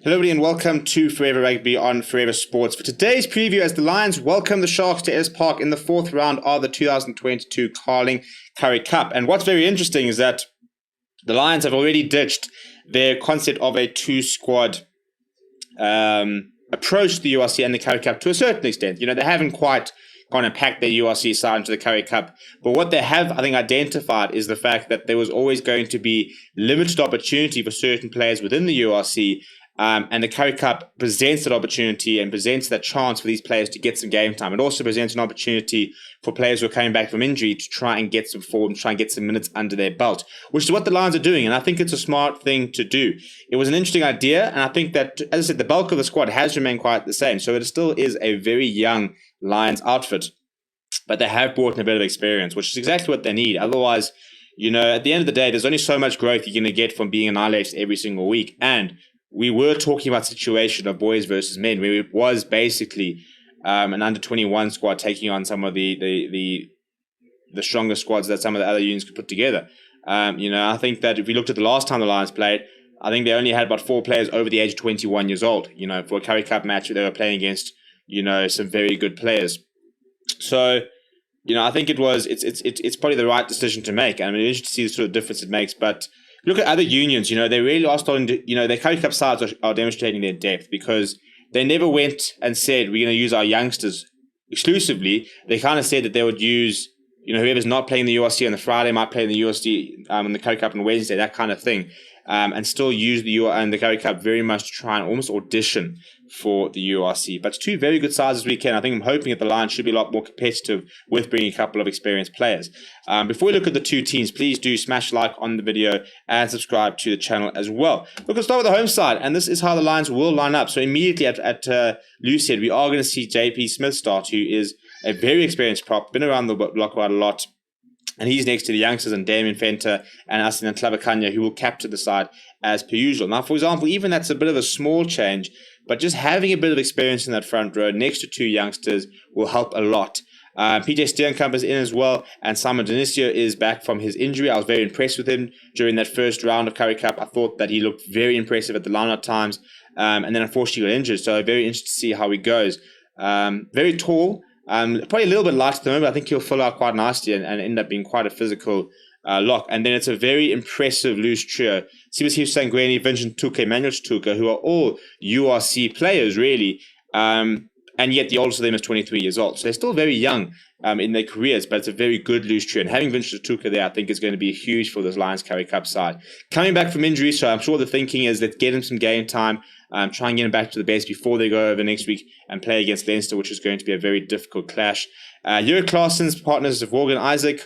Hello everybody and welcome to Forever Rugby on Forever Sports. For today's preview, as the Lions welcome the Sharks to S Park in the fourth round of the 2022 Carling Currie Cup. And what's very interesting is that the Lions have already ditched their concept of a two-squad approach to the URC and the Currie Cup to a certain extent. They haven't quite gone and packed their URC side into the Currie Cup. But what they have, I think, identified is the fact that there was always going to be limited opportunity for certain players within the URC. And the Currie Cup presents that opportunity and presents that chance for these players to get some game time. It also presents an opportunity for players who are coming back from injury to try and get some form, try and get some minutes under their belt, which is what the Lions are doing. And I think it's a smart thing to do. It was an interesting idea. And I think that, as I said, the bulk of the squad has remained quite the same. So it still is a very young Lions outfit. But they have brought in a bit of experience, which is exactly what they need. Otherwise, at the end of the day, there's only so much growth you're going to get from being annihilated every single week. And we were talking about the situation of boys versus men, where it was basically an under-21 squad taking on some of the stronger squads that some of the other units could put together. I think that if we looked at the last time the Lions played, I think they only had about 4 players over the age of 21 years old. For a Currie Cup match, they were playing against some very good players. So I think it's probably the right decision to make. I mean, it's interesting to see the sort of difference it makes, but look at other unions, they really are starting to, their Currie Cup sides are demonstrating their depth, because they never went and said, we're going to use our youngsters exclusively. They kind of said that they would use, whoever's not playing the URC on the Friday might play in the URC in the Currie Cup on Wednesday, that kind of thing. And still use the Currie Cup very much to try and almost audition for the URC. But it's two very good sides this weekend. I think I'm hoping that the Lions should be a lot more competitive with bringing a couple of experienced players. Before we look at the two teams, please do smash like on the video and subscribe to the channel as well. We're going to start with the home side, and this is how the Lions will line up. So immediately at loose head, we are going to see JP Smith start, who is a very experienced prop, been around the block quite a lot. And he's next to the youngsters and Damien Fenter and Asin and Tlabakanya, who will capture the side as per usual. Now, for example, even that's a bit of a small change, but just having a bit of experience in that front row next to two youngsters will help a lot. PJ Steenkamp is in as well, and Simon Dionisio is back from his injury. I was very impressed with him during that first round of Currie Cup. I thought that he looked very impressive at the line-out times, and then unfortunately got injured. So very interested to see how he goes. Very tall. Probably a little bit light at the moment, but I think he'll fill out quite nicely and end up being quite a physical lock. And then it's a very impressive loose trio. Sibisiwe Sangweni, Vincent Tuka, Emmanuel Tuka, who are all URC players, really. And yet the oldest of them is 23 years old. So they're still very young in their careers, but it's a very good loose trio. And having Vincent Tuka there, I think, is going to be huge for this Lions Currie Cup side. Coming back from injury, so I'm sure the thinking is let's get him some game time, try and get him back to the base before they go over next week and play against Leinster, which is going to be a very difficult clash. Jurgen Klaasen's partners of Morgan Isaac,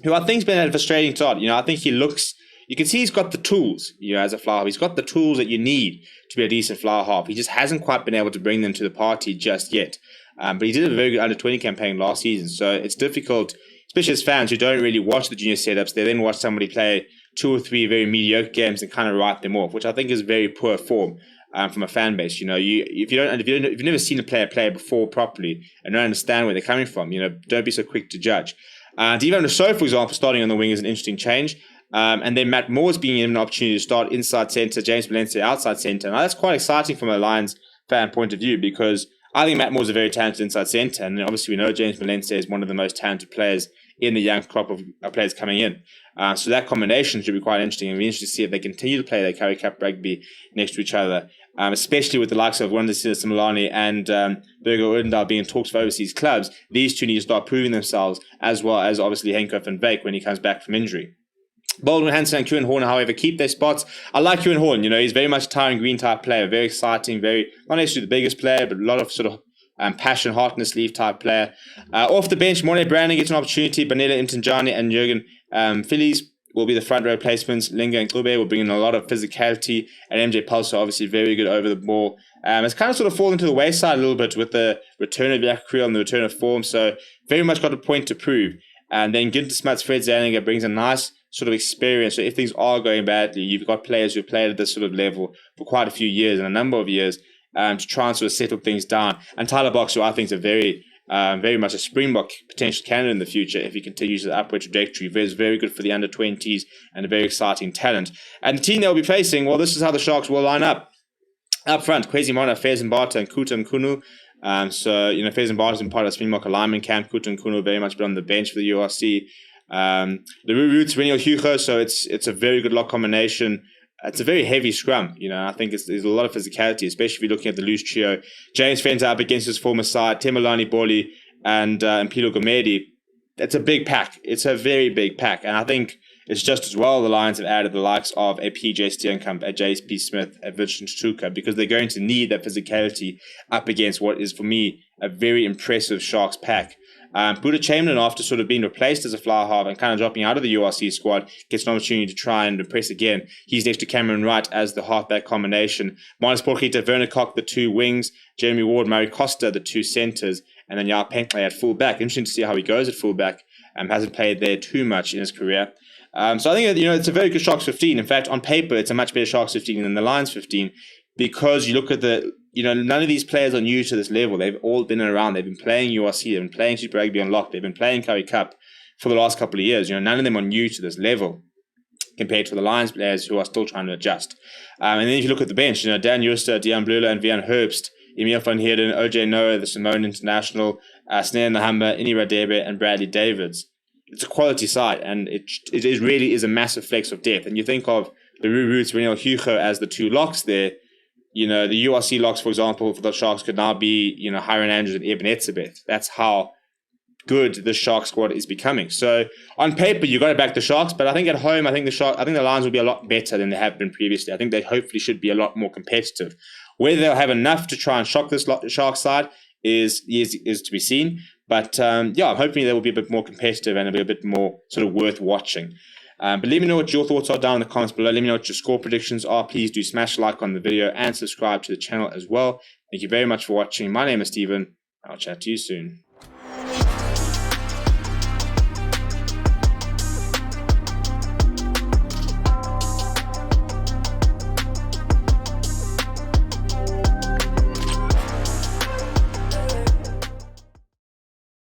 who I think has been at a frustrating start. I think you can see he's got the tools, as a fly half. He's got the tools that you need to be a decent fly half. He just hasn't quite been able to bring them to the party just yet. But he did a very good under-20 campaign last season. So it's difficult, especially as fans who don't really watch the junior setups. They then watch somebody play 2 or 3 very mediocre games and kind of write them off, which I think is very poor form from a fan base. If you've never seen a player play before properly and don't understand where they're coming from, don't be so quick to judge. Divan Rousseau, for example, starting on the wing is an interesting change. And then Matt Moore's being given an opportunity to start inside centre, James Valencia outside centre. Now that's quite exciting from a Lions fan point of view, because I think Matt Moore's a very talented inside centre, and obviously we know James Valencia is one of the most talented players in the young crop of players coming in. So that combination should be quite interesting, and we're interested to see if they continue to play their Currie Cup rugby next to each other, especially with the likes of Wandisile Similani and Burger Odendaal being in talks for overseas clubs. These two need to start proving themselves, as well as obviously Henko van Wyk when he comes back from injury. Baldwin Hansen and Kieran Horner, however, keep their spots. I like Kieran Horner. He's very much a Tyron Green type player, very exciting, not necessarily the biggest player, but a lot of sort of passion, heart in the sleeve type player. Off the bench, Morne Brandon gets an opportunity. Banela Intanjani and Jurgen Phillies will be the front row placements. Linga and Klube will bring in a lot of physicality, and MJ Pulso obviously very good over the ball. It's kind of sort of fallen to the wayside a little bit with the return of Jack Creel and the return of form, so very much got a point to prove. And then Günther Smuts, Fred Zanninger brings a nice sort of experience. So if things are going badly, you've got players who've played at this sort of level for quite a few years and a number of years to try and sort of settle things down. And Tyler Box, who I think is a very much a Springbok potential candidate in the future if he continues the upward trajectory. Is very good for the under-20s and a very exciting talent. And the team they'll be facing, well, this is how the Sharks will line up. Up front, Kwesi Mona, Faison Barter, and Kuta Nkunu. So, Faison Barter's been part of the Springbok alignment camp. Kuta Nkunu very much been on the bench for the URC. The Roots, Reniel Hugo, so it's a very good lock combination. It's a very heavy scrum, I think there's a lot of physicality, especially if you're looking at the loose trio. James Fenter up against his former side, Temalani Boli and Mpilo Gomedi. It's a big pack. It's a very big pack. And I think it's just as well the Lions have added the likes of a PJ Steenkamp, a JSP Smith, a CURRIE, because they're going to need that physicality up against what is, for me, a very impressive Sharks pack. Buddha Chamberlain, after sort of being replaced as a fly half and kind of dropping out of the URC squad, gets an opportunity to try and impress again. He's next to Cameron Wright as the halfback combination. Minus Porchita, Werner Koch, the two wings. Jeremy Ward, Murray Costa, the two centres. And then Yao Penkley at fullback. Interesting to see how he goes at fullback. Hasn't played there too much in his career. So I think it's a very good Sharks 15. In fact, on paper, it's a much better Sharks 15 than the Lions 15, because you look at none of these players are new to this level. They've all been around. They've been playing URC. They've been playing Super Rugby Unlocked. They've been playing Currie Cup for the last couple of years. None of them are new to this level compared to the Lions players who are still trying to adjust. And then if you look at the bench, Dan Juster, Dejan Blula, and Vian Herbst, Emil van Heerden, OJ Noah, the Simone International, Snare Nahamba, Ini Radebe, and Bradley Davids. It's a quality side, and it really is a massive flex of depth. And you think of the Roots, Reniel Hugo as the two locks there. The URC locks, for example, for the Sharks could now be, Hiron Andrews and Eben Etzebeth. That's how good the Sharks squad is becoming. So on paper, you got to back the Sharks, but I think at home, I think the Lions will be a lot better than they have been previously. I think they hopefully should be a lot more competitive. Whether they'll have enough to try and shock this Sharks side is to be seen. But I'm hoping they will be a bit more competitive and it'll be a bit more sort of worth watching. But let me know what your thoughts are down in the comments below. Let me know what your score predictions are. Please do smash like on the video and subscribe to the channel as well. Thank you very much for watching. My name is Stephen. I'll chat to you soon.